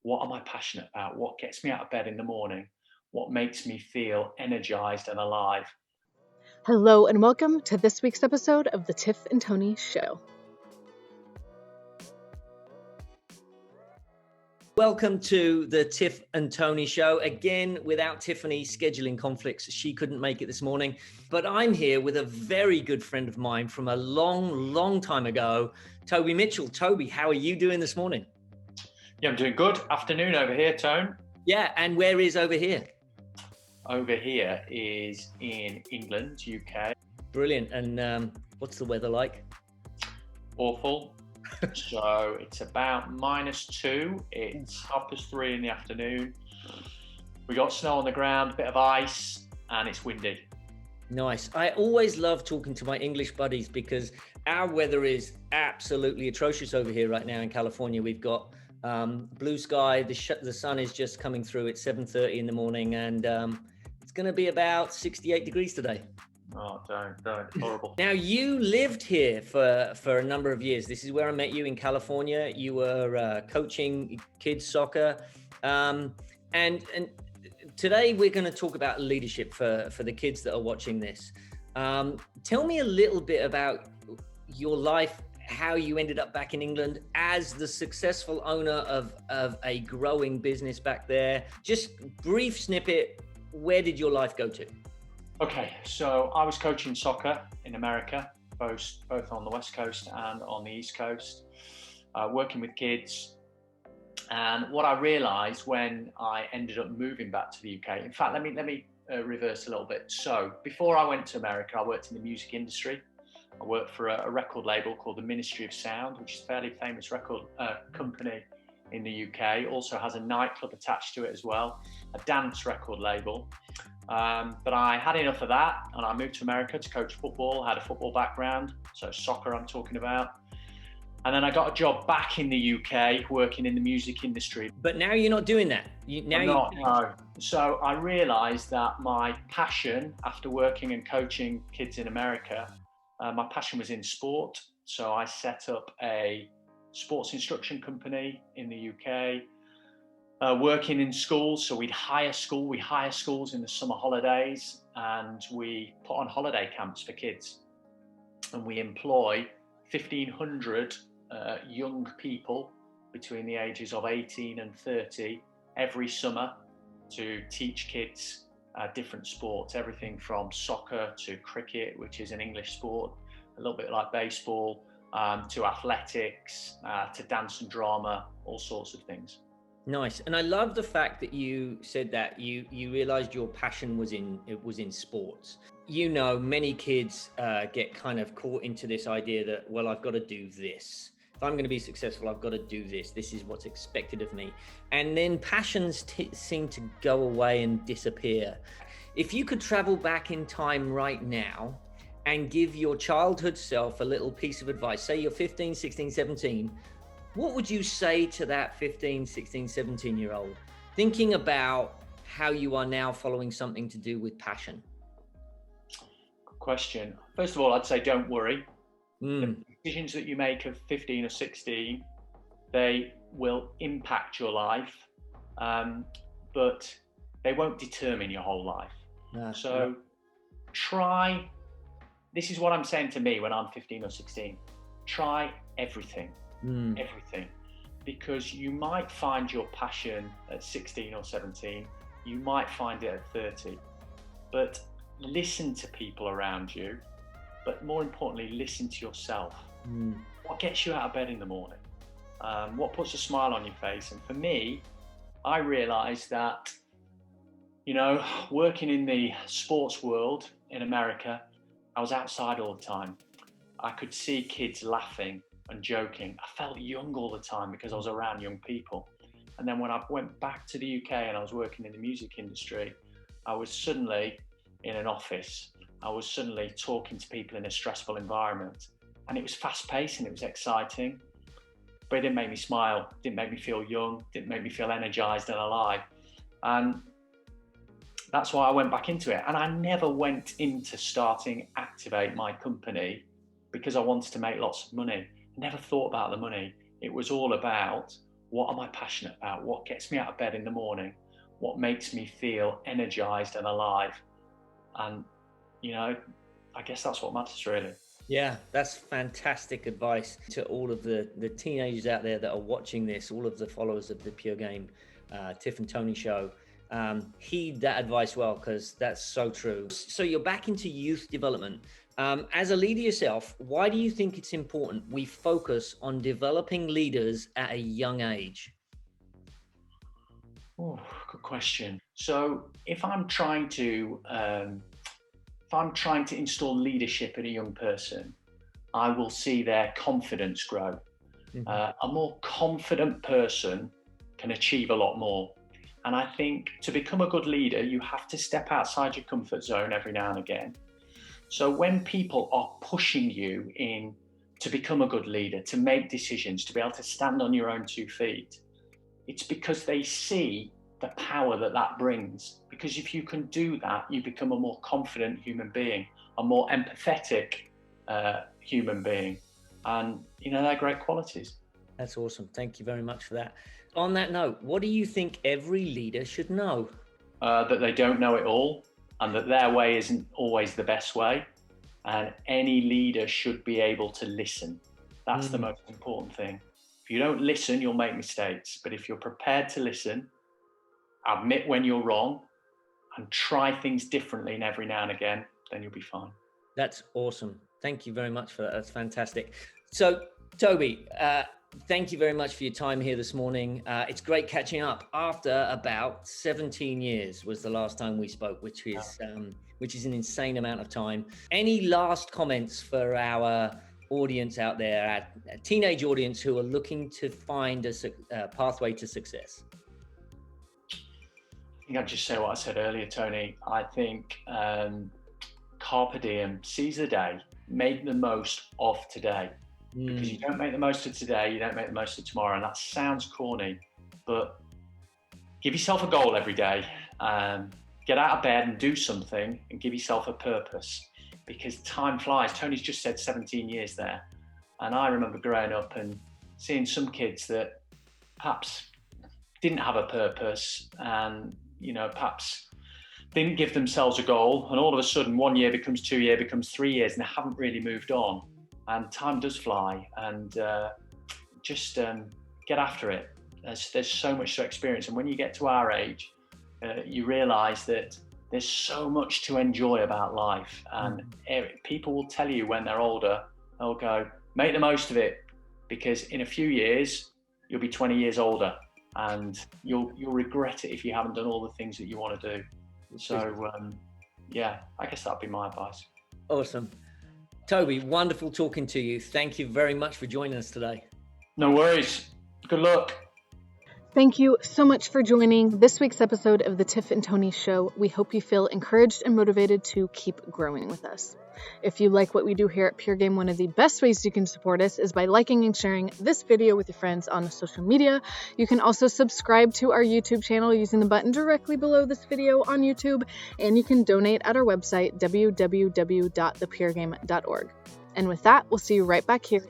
what am I passionate about? What gets me out of bed in the morning? What makes me feel energized and alive? Hello and welcome to this week's episode of the Tiff and Tony Show. Welcome to the Tiff and Tony Show. Again, without Tiffany scheduling conflicts, she couldn't make it this morning. But I'm here with a very good friend of mine from a long time ago, Toby Mitchel. Toby, how are you doing this morning? Yeah, I'm doing good. Afternoon over here, Tone. Yeah, and where is over here? Over here is in England, UK. Brilliant. And what's the weather like? Awful. So it's about -2. It's 3:30 in the afternoon. We got snow on the ground, a bit of ice, and it's windy. Nice. I always love talking to my English buddies because our weather is absolutely atrocious over here right now in California. We've got blue sky. The sun is just coming through at 7:30 in the morning, and it's going to be about 68 degrees today. Oh, don't. Horrible. Now, you lived here for a number of years. This is where I met you in California. You were coaching kids soccer. And today we're going to talk about leadership for the kids that are watching this. Tell me a little bit about your life, how you ended up back in England as the successful owner of a growing business back there. Just brief snippet, where did your life go to? Okay, so I was coaching soccer in America, both on the West Coast and on the East Coast, working with kids. And what I realized when I ended up moving back to the UK, in fact, let me reverse a little bit. So before I went to America, I worked in the music industry. I worked for a record label called the Ministry of Sound, which is a fairly famous record company in the UK. Also has a nightclub attached to it as well, a dance record label. But I had enough of that, and I moved to America to coach football. I had a football background, so soccer I'm talking about. And then I got a job back in the UK working in the music industry. But now you're not doing that. No. So I realized that my passion after working and coaching kids in America, my passion was in sport. So I set up a sports instruction company in the UK, working in schools. So we hire schools in the summer holidays, and we put on holiday camps for kids. And we employ 1,500 young people between the ages of 18 and 30 every summer to teach kids different sports, everything from soccer to cricket, which is an English sport, a little bit like baseball, to athletics, to dance and drama, all sorts of things. Nice. And I love the fact that you said that you realized your passion was in sports. You know, many kids get kind of caught into this idea that, well, I've got to do this. If I'm going to be successful, I've got to do this. This is what's expected of me. And then passions seem to go away and disappear. If you could travel back in time right now and give your childhood self a little piece of advice, say you're 15, 16, 17, what would you say to that 15, 16, 17-year-old thinking about how you are now following something to do with passion? Good question. First of all, I'd say don't worry. The decisions that you make at 15 or 16, they will impact your life, but they won't determine your whole life. Try, this is what I'm saying to me when I'm 15 or 16, try everything. Everything, because you might find your passion at 16 or 17, you might find it at 30, but listen to people around you, but more importantly, listen to yourself. What gets you out of bed in the morning? What puts a smile on your face? And for me, I realized that, working in the sports world in America, I was outside all the time. I could see kids laughing and joking. I felt young all the time because I was around young people. And then when I went back to the UK and I was working in the music industry, I was suddenly in an office. I was suddenly talking to people in a stressful environment. And it was fast paced and it was exciting, but it didn't make me smile, didn't make me feel young, didn't make me feel energized and alive. And that's why I went back into it. And I never went into starting Activate, my company, because I wanted to make lots of money. Never thought about the money. It was all about what am I passionate about? What gets me out of bed in the morning? What makes me feel energized and alive? And, I guess that's what matters really. Yeah, that's fantastic advice to all of the teenagers out there that are watching this, all of the followers of the Pure Game, Tiff and Tony show. Heed that advice well, because that's so true. So you're back into youth development. As a leader yourself, why do you think it's important we focus on developing leaders at a young age? Oh, good question. So if I'm trying to install leadership in a young person, I will see their confidence grow. Mhm. A more confident person can achieve a lot more. And I think to become a good leader, you have to step outside your comfort zone every now and again. So when people are pushing you in to become a good leader, to make decisions, to be able to stand on your own 2 feet, it's because they see the power that brings. Because if you can do that, you become a more confident human being, a more empathetic human being. And, they're great qualities. That's awesome. Thank you very much for that. On that note, what do you think every leader should know? That they don't know it all, and that their way isn't always the best way. And any leader should be able to listen. That's the most important thing. If you don't listen, you'll make mistakes. But if you're prepared to listen, admit when you're wrong, and try things differently and every now and again, then you'll be fine. That's awesome. Thank you very much for that. That's fantastic. So, Toby, thank you very much for your time here this morning. It's great catching up after about 17 years was the last time we spoke, which is an insane amount of time. Any last comments for our audience out there, our teenage audience who are looking to find a pathway to success? I think I'd just say what I said earlier, Tony. I think carpe diem, seize the day, make the most of today. Because you don't make the most of today, you don't make the most of tomorrow. And that sounds corny, but give yourself a goal every day. Get out of bed and do something and give yourself a purpose, because time flies. Tony's just said 17 years there. And I remember growing up and seeing some kids that perhaps didn't have a purpose and, perhaps didn't give themselves a goal. And all of a sudden, 1 year becomes 2 years, becomes 3 years, and they haven't really moved on. And time does fly, and just get after it. There's so much to experience. And when you get to our age, you realize that there's so much to enjoy about life. And people will tell you when they're older, they'll go, make the most of it, because in a few years, you'll be 20 years older, and you'll regret it if you haven't done all the things that you want to do. So, I guess that'd be my advice. Awesome. Toby, wonderful talking to you. Thank you very much for joining us today. No worries. Good luck. Thank you so much for joining this week's episode of the Tiff and Tony Show. We hope you feel encouraged and motivated to keep growing with us. If you like what we do here at Pure Game, one of the best ways you can support us is by liking and sharing this video with your friends on social media. You can also subscribe to our YouTube channel using the button directly below this video on YouTube, and you can donate at our website, www.thepuregame.org. And with that, we'll see you right back here